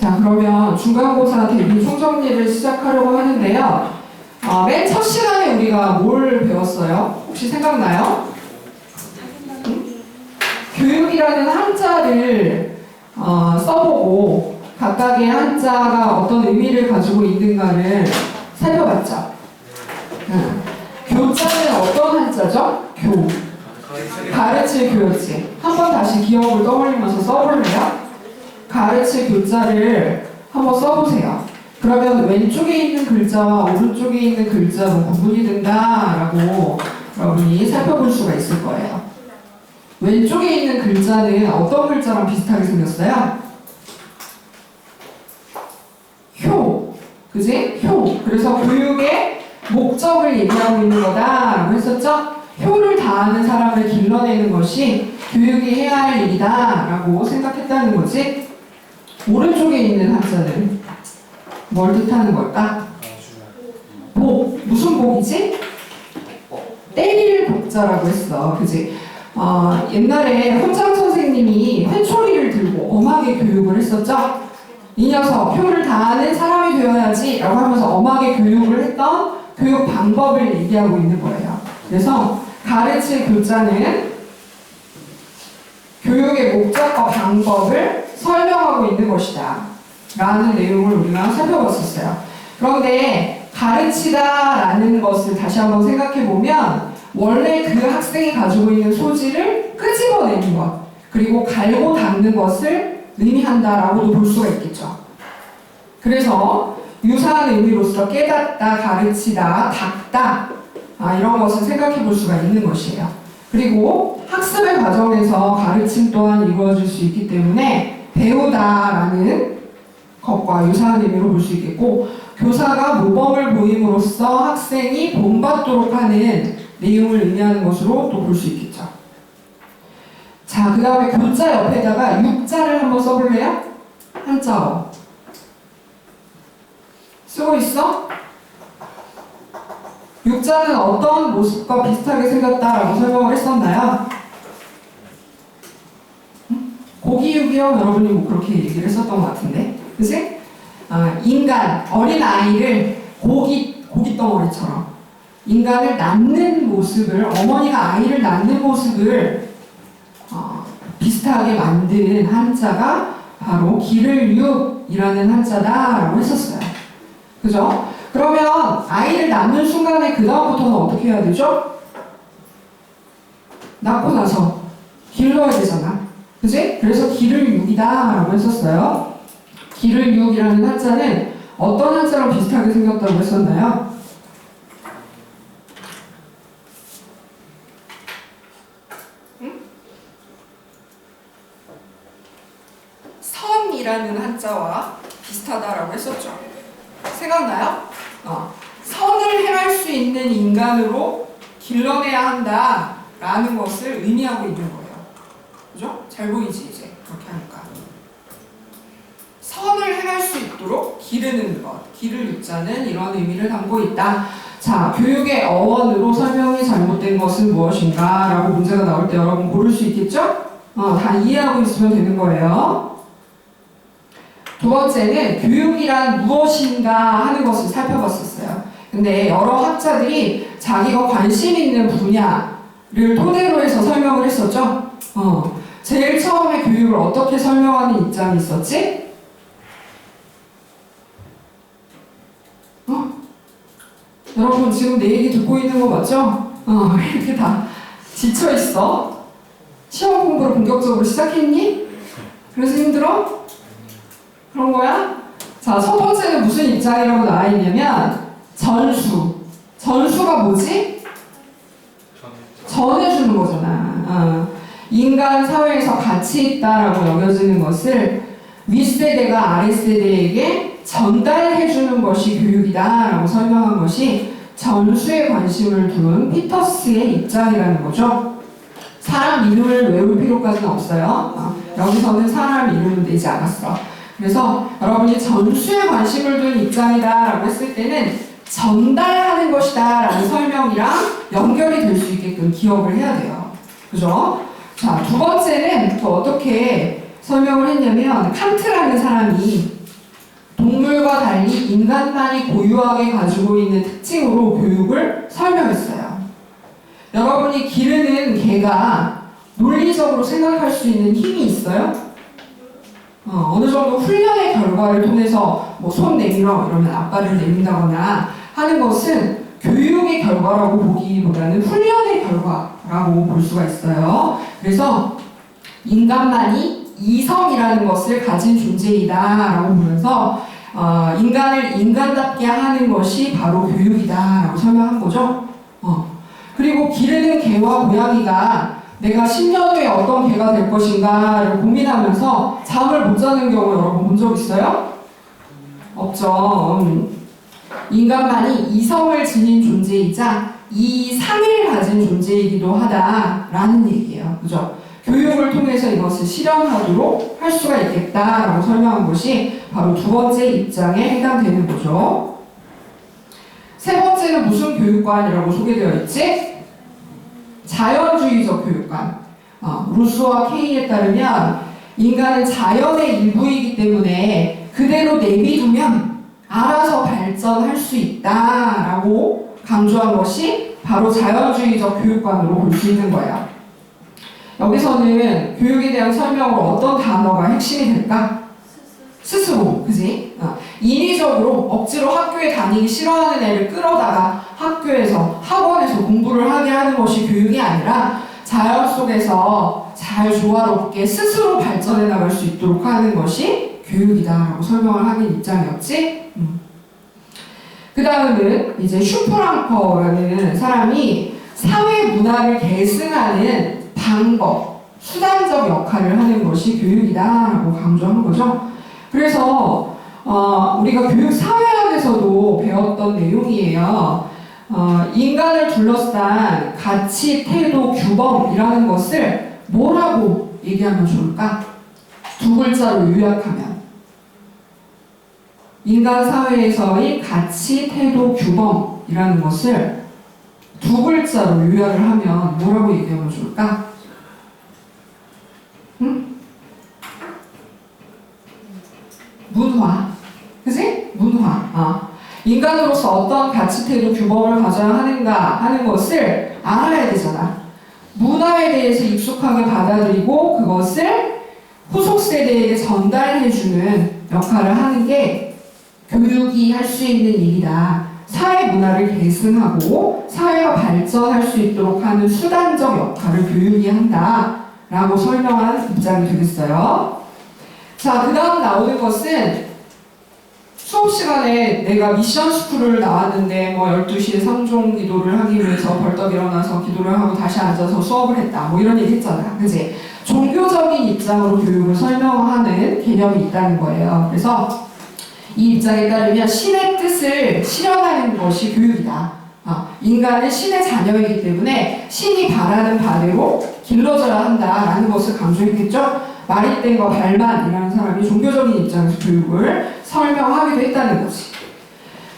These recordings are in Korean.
자, 그러면 중간고사 대비 총정리를 시작하려고 하는데요. 맨 첫 시간에 우리가 뭘 배웠어요? 혹시 생각나요? 교육이라는 한자를 써보고 각각의 한자가 어떤 의미를 가지고 있는가를 살펴봤죠. 교자는 어떤 한자죠? 교. 가르칠 교였지. 한번 다시 기억을 떠올리면서 써볼래요? 가르칠 교자를 한번 써보세요. 그러면 왼쪽에 있는 글자와 오른쪽에 있는 글자로 구분이 된다라고 여러분이 살펴볼 수가 있을 거예요. 왼쪽에 있는 글자는 어떤 글자랑 비슷하게 생겼어요? 효. 그지? 효. 그래서 교육의 목적을 얘기하고 있는 거다라고 했었죠? 효를 다하는 사람을 길러내는 것이 교육이 해야 할 일이다라고 생각했다는 거지. 오른쪽에 있는 한자는 뭘 뜻하는 걸까? 복. 무슨 복이지? 때릴 복자라고 했어. 그지? 옛날에 훈장 선생님이 회초리를 들고 엄하게 교육을 했었죠? 이 녀석, 효를 다하는 사람이 되어야지 라고 하면서 엄하게 교육을 했던 교육 방법을 얘기하고 있는 거예요. 그래서 가르칠 교자는 교육의 목적과 방법을 설명하고 있는 것이다 라는 내용을 우리가 살펴봤었어요. 그런데 가르치다 라는 것을 다시 한번 생각해 보면 원래 그 학생이 가지고 있는 소질을 끄집어내는 것 그리고 갈고 닦는 것을 의미한다 라고도 볼 수가 있겠죠. 그래서 유사한 의미로서 깨닫다, 가르치다, 닦다 이런 것을 생각해 볼 수가 있는 것이에요. 그리고 학습의 과정에서 가르침 또한 이루어질 수 있기 때문에 배우다라는 것과 유사한 의미로 볼 수 있겠고 교사가 모범을 보임으로써 학생이 본받도록 하는 내용을 의미하는 것으로 또 볼 수 있겠죠. 자, 그 다음에 교자 옆에다가 육자를 한번 써볼래요? 한자어 쓰고 있어? 육자는 어떤 모습과 비슷하게 생겼다라고 설명을 했었나요? 고기육이요? 여러분이 뭐 그렇게 얘기를 했었던 것 같은데 그치? 인간, 어린 아이를 고깃덩어리처럼 인간을 낳는 모습을 어머니가 아이를 낳는 모습을 비슷하게 만든 한자가 바로 기를육이라는 한자다라고 했었어요. 그죠? 그러면 아이를 낳는 순간에 그 다음부터는 어떻게 해야 되죠? 낳고 나서 길러야 되잖아. 그지? 그래서 기를육이다라고 했었어요. 기를육이라는 한자는 어떤 한자랑 비슷하게 생겼다고 했었나요? 선이라는 한자와 비슷하다라고 했었죠. 생각나요? 선을 행할 수 있는 인간으로 길러내야 한다라는 것을 의미하고 있는 거예요. 그죠? 잘 보이지 이제 그렇게 하니까. 선을 행할 수 있도록 기르는 것, 기를 육자는 이런 의미를 담고 있다. 자, 교육의 어원으로 설명이 잘못된 것은 무엇인가? 라고 문제가 나올 때 여러분 고를 수 있겠죠? 다 이해하고 있으면 되는 거예요. 두 번째는 교육이란 무엇인가 하는 것을 살펴봤었어요. 근데 여러 학자들이 자기가 관심 있는 분야를 토대로 해서 설명을 했었죠. 제일 처음에 교육을 어떻게 설명하는 입장이 있었지? 여러분 지금 내 얘기 듣고 있는 거 맞죠? 이렇게 다 지쳐있어. 시험 공부를 본격적으로 시작했니? 그래서 힘들어? 그런 거야? 자, 첫 번째는 무슨 입장이라고 나와 있냐면 전수. 전수가 뭐지? 전해주는 거잖아. 인간 사회에서 가치 있다라고 여겨지는 것을 윗세대가 아랫세대에게 전달해주는 것이 교육이다라고 설명한 것이 전수에 관심을 둔 피터스의 입장이라는 거죠. 사람 이름을 외울 필요까지는 없어요. 여기서는 사람 이름은 내지 않았어. 그래서 여러분이 전수에 관심을 둔 입장이다라고 했을 때는 전달하는 것이다 라는 설명이랑 연결이 될 수 있게끔 기억을 해야 돼요. 그죠? 자, 두 번째는 또 어떻게 설명을 했냐면 칸트라는 사람이 동물과 달리 인간만이 고유하게 가지고 있는 특징으로 교육을 설명했어요. 여러분이 기르는 개가 논리적으로 생각할 수 있는 힘이 있어요? 어느 정도 훈련의 결과를 통해서 뭐 손 내밀어 이러면 앞발을 내민다거나 하는 것은 교육의 결과라고 보기보다는 훈련의 결과라고 볼 수가 있어요. 그래서 인간만이 이성이라는 것을 가진 존재이다라고 보면서 인간을 인간답게 하는 것이 바로 교육이다라고 설명한 거죠. 그리고 기르는 개와 고양이가 내가 10년 후에 어떤 개가 될 것인가를 고민하면서 잠을 못 자는 경우 여러분 본 적 있어요? 없죠. 인간만이 이성을 지닌 존재이자 이상을 가진 존재이기도 하다라는 얘기예요. 그죠? 교육을 통해서 이것을 실현하도록 할 수가 있겠다라고 설명한 것이 바로 두 번째 입장에 해당되는 거죠. 세 번째는 무슨 교육관이라고 소개되어 있지? 자연주의적 교육관. 루소와 케인에 따르면 인간은 자연의 일부이기 때문에 그대로 내비두면 알아서 발전할 수 있다라고 강조한 것이 바로 자연주의적 교육관으로 볼 수 있는 거예요. 여기서는 교육에 대한 설명으로 어떤 단어가 핵심이 될까? 스스로, 그지? 인위적으로 억지로 학교에 다니기 싫어하는 애를 끌어다가 학교에서, 학원에서 공부를 하게 하는 것이 교육이 아니라 자연 속에서 잘 조화롭게 스스로 발전해 나갈 수 있도록 하는 것이 교육이다라고 설명을 하는 입장이었지? 그 다음은 이제 슈프랑커라는 사람이 사회 문화를 계승하는 방법, 수단적 역할을 하는 것이 교육이다라고 강조한 거죠. 그래서 우리가 교육 사회학에서도 배웠던 내용이에요. 인간을 둘러싼 가치, 태도, 규범이라는 것을 뭐라고 얘기하면 좋을까? 두 글자로 요약하면 인간 사회에서의 가치, 태도, 규범이라는 것을 두 글자로 요약을 하면 뭐라고 얘기하면 좋을까? 응? 문화. 그치? 문화. 인간으로서 어떤 가치, 태도, 규범을 가져야 하는가 하는 것을 알아야 되잖아. 문화에 대해서 익숙하게 받아들이고 그것을 후속 세대에게 전달해주는 역할을 하는 게 교육이 할 수 있는 일이다. 사회 문화를 계승하고 사회가 발전할 수 있도록 하는 수단적 역할을 교육이 한다 라고 설명한 입장이 되겠어요. 자, 그 다음 나오는 것은 수업 시간에 내가 미션 스쿨을 나왔는데 뭐 12시에 상종 기도를 하기 위해서 벌떡 일어나서 기도를 하고 다시 앉아서 수업을 했다 뭐 이런 얘기 했잖아. 그치? 종교적인 입장으로 교육을 설명하는 개념이 있다는 거예요. 그래서 이 입장에 따르면 신의 뜻을 실현하는 것이 교육이다. 인간은 신의 자녀이기 때문에 신이 바라는 바대로 길러져야 한다라는 것을 강조했겠죠. 마리땡과 발만이라는 사람이 종교적인 입장에서 교육을 설명하기도 했다는 거지.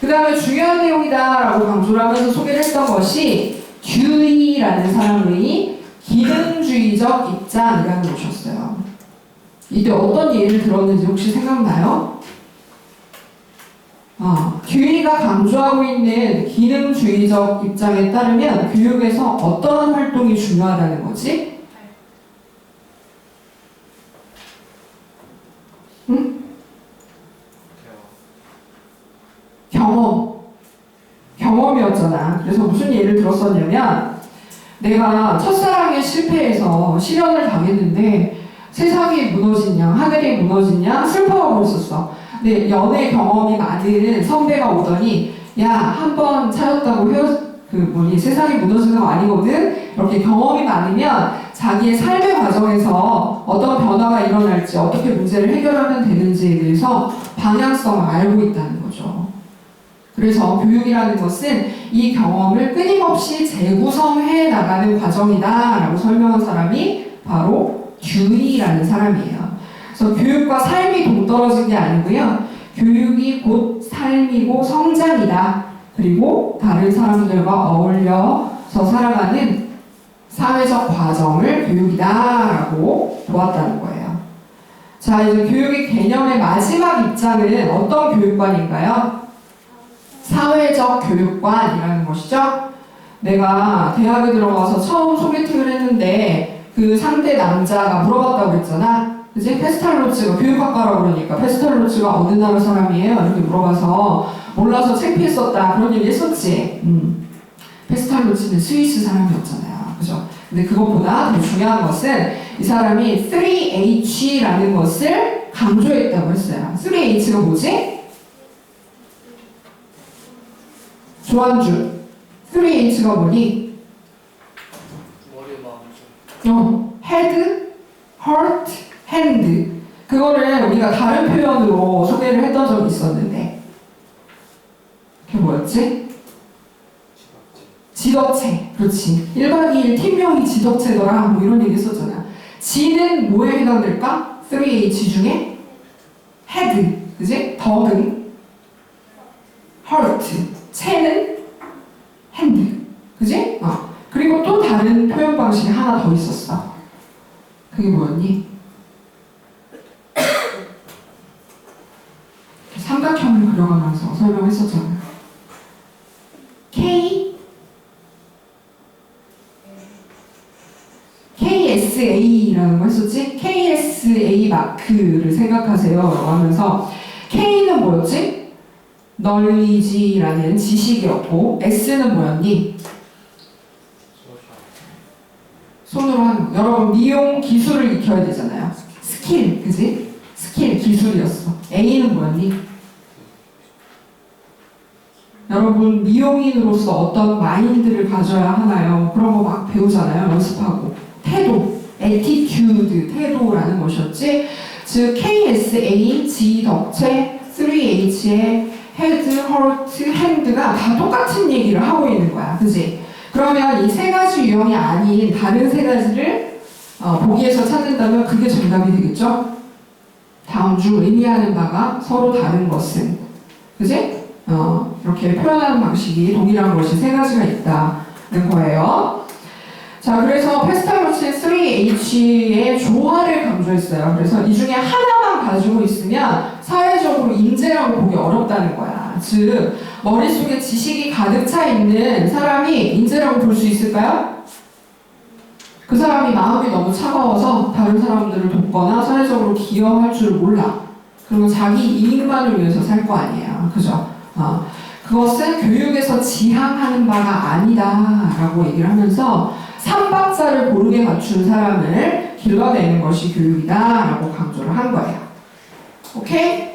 그 다음에 중요한 내용이다라고 강조를 하면서 소개를 했던 것이 듀이라는 사람의 기능주의적 입장이라는 것이었어요. 이때 어떤 예를 들었는지 혹시 생각나요? 듀이가 강조하고 있는 기능주의적 입장에 따르면 교육에서 어떤 활동이 중요하다는 거지? 응? 경험이었잖아. 그래서 무슨 예를 들었었냐면 내가 첫사랑에 실패해서 실연을 당했는데 세상이 무너진 양, 하늘이 무너진 양 슬퍼하고 있었어. 근데 연애 경험이 많은 선배가 오더니 야, 한 번 차였다고 세상이 무너지는 거 아니거든? 이렇게 경험이 많으면 자기의 삶의 과정에서 어떤 변화가 일어날지 어떻게 문제를 해결하면 되는지에 대해서 방향성을 알고 있다는 거죠. 그래서 교육이라는 것은 이 경험을 끊임없이 재구성해 나가는 과정이다 라고 설명한 사람이 바로 듀이라는 사람이에요. 그래서 교육과 삶이 동떨어진 게 아니고요. 교육이 곧 삶이고 성장이다. 그리고 다른 사람들과 어울려서 살아가는 사회적 과정을 교육이다라고 보았다는 거예요. 자, 이제 교육의 개념의 마지막 입장은 어떤 교육관인가요? 사회적 교육관이라는 것이죠. 내가 대학에 들어가서 처음 소개팅을 했는데 그 상대 남자가 물어봤다고 했잖아. 그치? 페스탈로츠가 교육학과라고 그러니까 페스탈로츠가 어느 나라 사람이에요? 이렇게 물어봐서 몰라서 창피했었다 그런 얘기 했었지. 페스탈로츠는 스위스 사람이었잖아요. 그죠? 근데 그것보다 더 중요한 것은 이 사람이 3H라는 것을 강조했다고 했어요. 3H가 뭐지? 조한준. 3H가 뭐니? 머리, 마음, head, heart, hand. 그거를 우리가 다른 표현으로 소개를 했던 적이 있었는데 그게 뭐였지? 지덕체. 그렇지. 1박 2일 팀명이 지덕체더라. 뭐 이런 얘기 했었잖아. 지는 뭐에 해당될까? 3H 중에 head. 그지? 덕은 heart. 체는 hand. 그지? 그리고 또 다른 표현 방식이 하나 더 있었어. 그게 뭐였니? 삼각형을 그려가면서 설명했었잖아요. KSA라는 거 했었지? KSA 마크를 생각하세요. 라고 하면서 K는 뭐였지? knowledge라는 지식이었고 S는 뭐였니? 손으로 하는 거. 여러분 미용 기술을 익혀야 되잖아요. 스킬, 그지? 스킬, 기술이었어. A는 뭐였니? 여러분 미용인으로서 어떤 마인드를 가져야 하나요? 그런 거 막 배우잖아요. 연습하고. 태도, attitude, 태도라는 것이었지. 즉 KSA, G 덕체, 3H의 head, heart, hand가 다 똑같은 얘기를 하고 있는 거야. 그지? 그러면 이 세 가지 유형이 아닌 다른 세 가지를 보기에서 찾는다면 그게 정답이 되겠죠? 다음 중 의미하는 바가 서로 다른 것은, 그지? 이렇게 표현하는 방식이 동일한 것이 세 가지가 있다는 거예요. 자, 그래서 페스탈로치의 3H의 조화를 강조했어요. 그래서 이 중에 하나만 가지고 있으면 사회적으로 인재라고 보기 어렵다는 거야. 즉, 머릿속에 지식이 가득 차 있는 사람이 인재라고 볼 수 있을까요? 그 사람이 마음이 너무 차가워서 다른 사람들을 돕거나 사회적으로 기여할 줄 몰라. 그리고 자기 이익만을 위해서 살 거 아니에요. 그죠? 그것은 교육에서 지향하는 바가 아니다라고 얘기를 하면서 3박자를 고르게 갖춘 사람을 길러내는 것이 교육이다라고 강조를 한 거예요. 오케이?